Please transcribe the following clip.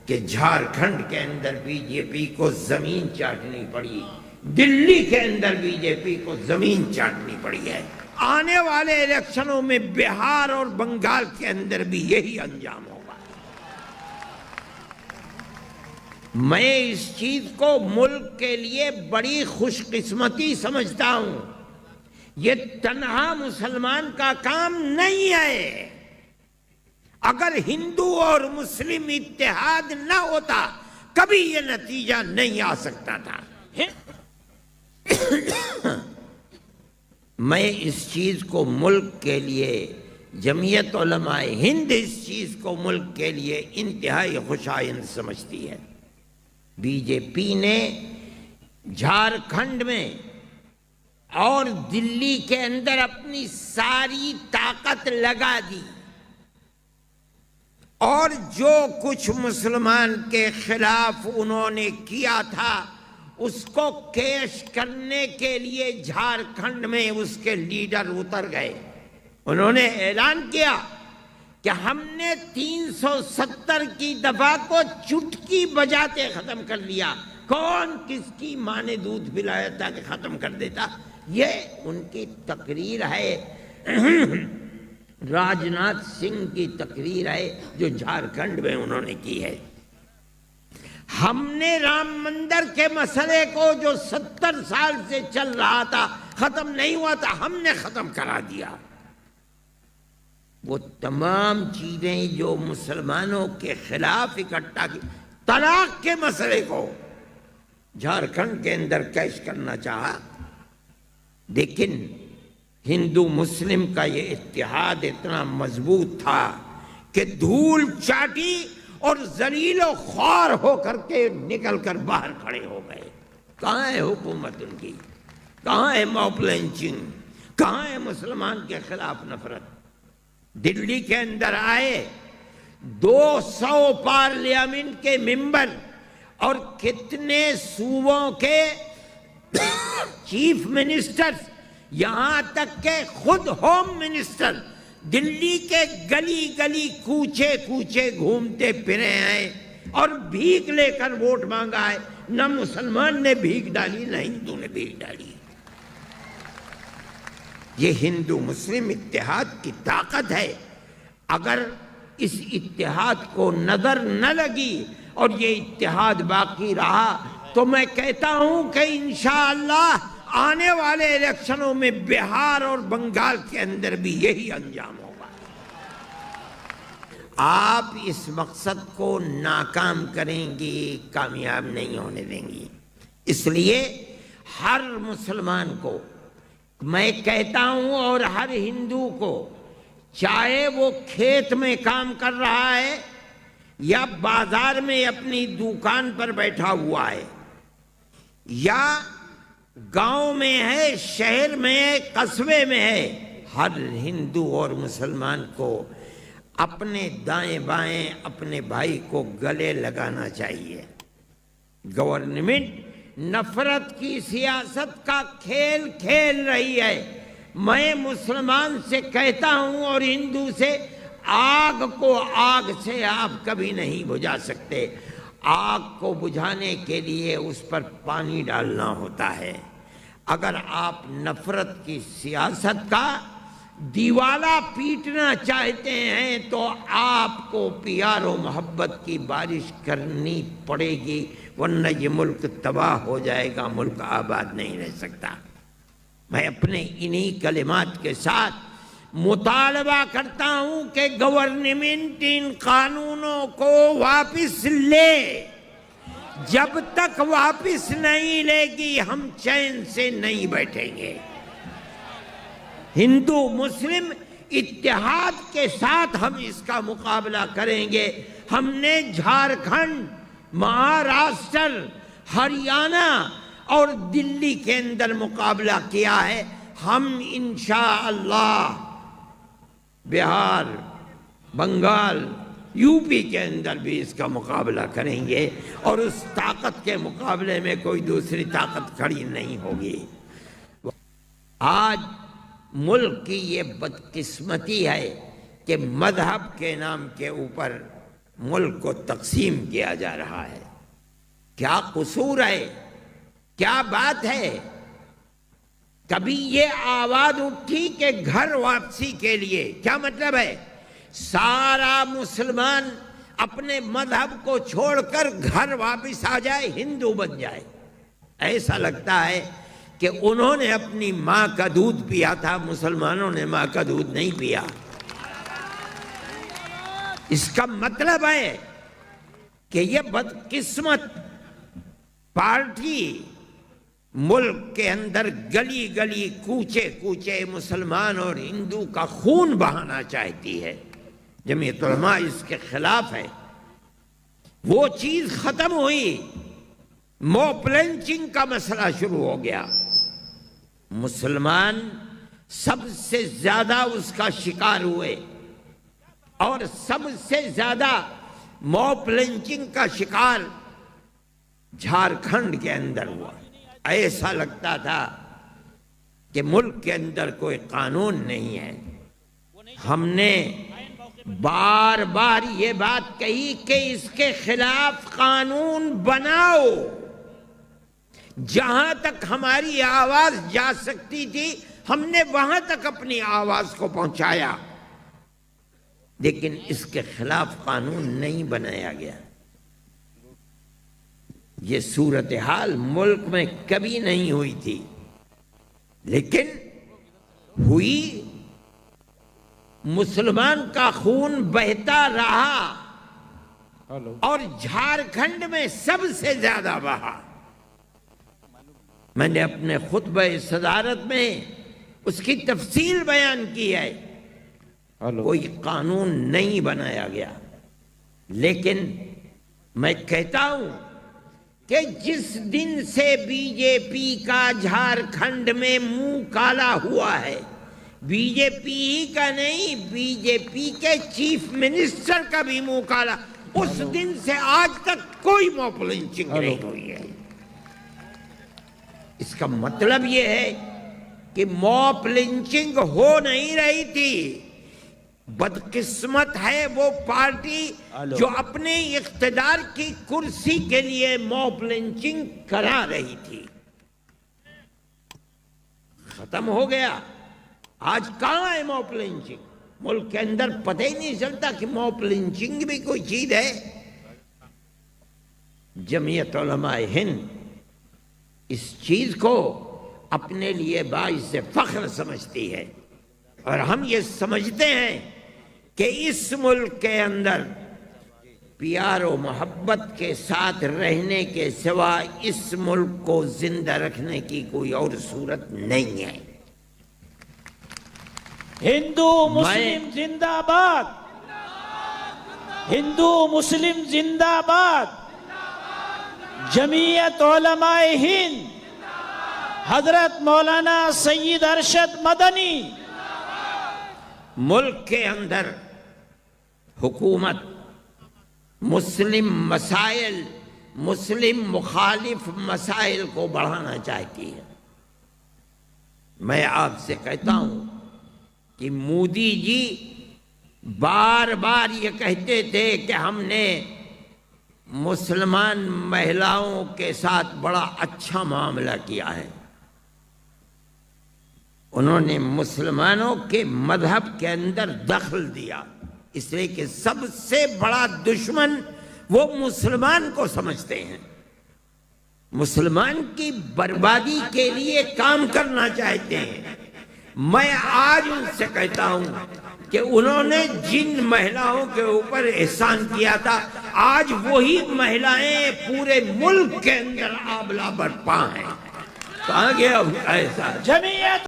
کہ جھارکھنڈ کے اندر B J پی کو زمین چاٹنی پڑی، دلی کے اندر بی جے پی کو زمین چاٹنی پڑی ہے، آنے والے الیکشنوں میں بہار اور بنگال کے اندر بھی یہی انجام ہوگا۔ میں اس چیز کو ملک کے لیے بڑی خوش قسمتی سمجھتا ہوں۔ یہ تنہا مسلمان کا کام نہیں ہے۔ اگر ہندو اور مسلم اتحاد نہ ہوتا کبھی یہ نتیجہ نہیں آ سکتا تھا۔ میں اس چیز کو ملک کے لیے، جمعیت علماء ہند اس چیز کو ملک کے لیے انتہائی خوش آئند سمجھتی ہے۔ بی جے پی نے جھارکھنڈ میں اور دلی کے اندر اپنی ساری طاقت لگا دی، اور جو کچھ مسلمان کے خلاف انہوں نے کیا تھا اس کو کیش کرنے کے لیے جھارکھنڈ میں اس کے لیڈر اتر گئے۔ انہوں نے اعلان کیا کہ ہم نے 370 کی دفعہ کو چٹکی بجاتے ختم کر لیا۔ کون کس کی ماں نے دودھ پلایا تھا کہ ختم کر دیتا؟ یہ ان کی تقریر ہے، راجناتھ سنگھ کی تقریر ہے جو جھارکھنڈ میں انہوں نے کی ہے۔ ہم نے رام مندر کے مسئلے کو جو 70 سال سے چل رہا تھا، ختم نہیں ہوا تھا، ہم نے ختم کرا دیا۔ وہ تمام چیزیں جو مسلمانوں کے خلاف اکٹھا کی، طلاق کے مسئلے کو جھارکھنڈ کے اندر کیش کرنا چاہا، لیکن ہندو مسلم کا یہ اتحاد اتنا مضبوط تھا کہ دھول چاٹی اور ذلیل و خوار ہو کر کے نکل کر باہر کھڑے ہو گئے۔ کہاں ہے حکومت ان کی؟ کہاں ہے موب لنچنگ؟ کہاں ہے مسلمان کے خلاف نفرت؟ دلی کے اندر آئے 200 پارلیمنٹ کے ممبر اور کتنے صوبوں کے چیف منسٹر، یہاں تک کہ خود ہوم منسٹر دلی کے گلی گلی کوچے کوچے گھومتے پھرے ہیں اور بھیک لے کر ووٹ مانگا ہے۔ نہ مسلمان نے بھیک ڈالی نہ ہندو نے بھیک ڈالی۔ یہ ہندو مسلم اتحاد کی طاقت ہے۔ اگر اس اتحاد کو نظر نہ لگی اور یہ اتحاد باقی رہا تو میں کہتا ہوں کہ انشاءاللہ آنے والے الیکشنوں میں بہار اور بنگال کے اندر بھی یہی انجام ہوگا۔ آپ اس مقصد کو ناکام کریں گی، کامیاب نہیں ہونے دیں گی۔ اس لیے ہر مسلمان کو میں کہتا ہوں اور ہر ہندو کو، چاہے وہ کھیت میں کام کر رہا ہے یا بازار میں اپنی دکان پر بیٹھا ہوا ہے، یا گاؤں میں ہے، شہر میں ہے، قصبے میں ہے، ہر ہندو اور مسلمان کو اپنے دائیں بائیں اپنے بھائی کو گلے لگانا چاہیے۔ گورنمنٹ نفرت کی سیاست کا کھیل کھیل رہی ہے۔ میں مسلمان سے کہتا ہوں اور ہندو سے، آگ کو آگ سے آپ کبھی نہیں بجھا سکتے۔ آگ کو بجھانے کے لیے اس پر پانی ڈالنا ہوتا ہے۔ اگر آپ نفرت کی سیاست کا دیوالا پیٹنا چاہتے ہیں تو آپ کو پیار و محبت کی بارش کرنی پڑے گی، ورنہ یہ ملک تباہ ہو جائے گا، ملک آباد نہیں رہ سکتا۔ میں اپنے انہی کلمات کے ساتھ مطالبہ کرتا ہوں کہ گورنمنٹ ان قانونوں کو واپس لے۔ جب تک واپس نہیں لے گی ہم چین سے نہیں بیٹھیں گے۔ ہندو مسلم اتحاد کے ساتھ ہم اس کا مقابلہ کریں گے۔ ہم نے جھارکھنڈ، مہاراشٹر، ہریانہ اور دلی کے اندر مقابلہ کیا ہے، ہم انشاءاللہ بہار، بنگال، یو پی کے اندر بھی اس کا مقابلہ کریں گے، اور اس طاقت کے مقابلے میں کوئی دوسری طاقت کھڑی نہیں ہوگی۔ آج ملک کی یہ بدقسمتی ہے کہ مذہب کے نام کے اوپر ملک کو تقسیم کیا جا رہا ہے۔ کیا قصور ہے؟ کیا بات ہے؟ کبھی یہ آواز اٹھی کہ گھر واپسی کے لیے؟ کیا مطلب ہے؟ سارا مسلمان اپنے مذہب کو چھوڑ کر گھر واپس آ جائے، ہندو بن جائے۔ ایسا لگتا ہے کہ انہوں نے اپنی ماں کا دودھ پیا تھا، مسلمانوں نے ماں کا دودھ نہیں پیا۔ اس کا مطلب ہے کہ یہ بدقسمت پارٹی ملک کے اندر گلی گلی کوچے کوچے مسلمان اور ہندو کا خون بہانا چاہتی ہے۔ جمعیت علماء اس کے خلاف ہے۔ وہ چیز ختم ہوئی، موب لنچنگ کا مسئلہ شروع ہو گیا۔ مسلمان سب سے زیادہ اس کا شکار ہوئے، اور سب سے زیادہ موب لنچنگ کا شکار جھارکھنڈ کے اندر ہوا۔ ایسا لگتا تھا کہ ملک کے اندر کوئی قانون نہیں ہے۔ ہم نے بار بار یہ بات کہی کہ اس کے خلاف قانون بناؤ۔ جہاں تک ہماری آواز جا سکتی تھی ہم نے وہاں تک اپنی آواز کو پہنچایا، لیکن اس کے خلاف قانون نہیں بنایا گیا۔ یہ صورتحال ملک میں کبھی نہیں ہوئی تھی، لیکن ہوئی۔ مسلمان کا خون بہتا رہا اور جھارکھنڈ میں سب سے زیادہ بہا۔ میں نے اپنے خطبہ صدارت میں اس کی تفصیل بیان کی ہے۔ کوئی قانون نہیں بنایا گیا، لیکن میں کہتا ہوں کہ جس دن سے بی جے پی کا جھارکھنڈ میں منہ کالا ہوا ہے، بی جے پی کا نہیں، بی جے پی کے چیف منسٹر کا بھی منہ کالا، اس دن سے آج تک کوئی موب لنچنگ نہیں ہوئی ہے۔ اس کا مطلب یہ ہے کہ موب لنچنگ ہو نہیں رہی تھی۔ بدقسمت ہے وہ پارٹی جو اپنے اقتدار کی کرسی کے لیے موب لنچنگ کرا رہی تھی۔ ختم ہو گیا۔ آج کہاں ہے موب لنچنگ؟ ملک کے اندر پتہ ہی نہیں چلتا کہ موب لنچنگ بھی کوئی چیز ہے۔ جمعیت علماء ہند اس چیز کو اپنے لیے باعث فخر سمجھتی ہے، اور ہم یہ سمجھتے ہیں کہ اس ملک کے اندر پیار و محبت کے ساتھ رہنے کے سوا اس ملک کو زندہ رکھنے کی کوئی اور صورت نہیں ہے۔ ہندو مسلم زندہ باد، ہندو مسلم زندہ باد، جمعیت علماء ہند، حضرت مولانا سید ارشد مدنی۔ ملک کے اندر حکومت مسلم مسائل، مسلم مخالف مسائل کو بڑھانا چاہتی ہے۔ میں آپ سے کہتا ہوں کہ مودی جی بار بار یہ کہتے تھے کہ ہم نے مسلمان مہیلاؤں کے ساتھ بڑا اچھا معاملہ کیا ہے۔ انہوں نے مسلمانوں کے مذہب کے اندر دخل دیا، اس لیے کہ سب سے بڑا دشمن وہ مسلمان کو سمجھتے ہیں، مسلمان کی بربادی کے لیے کام کرنا چاہتے ہیں۔ میں آج ان سے کہتا ہوں کہ انہوں نے جن مہیلاؤں کے اوپر احسان کیا تھا، آج وہی مہیلائیں پورے ملک کے اندر آبلہ برپا ہیں۔ کہاں گیا ایسا؟ جمعیت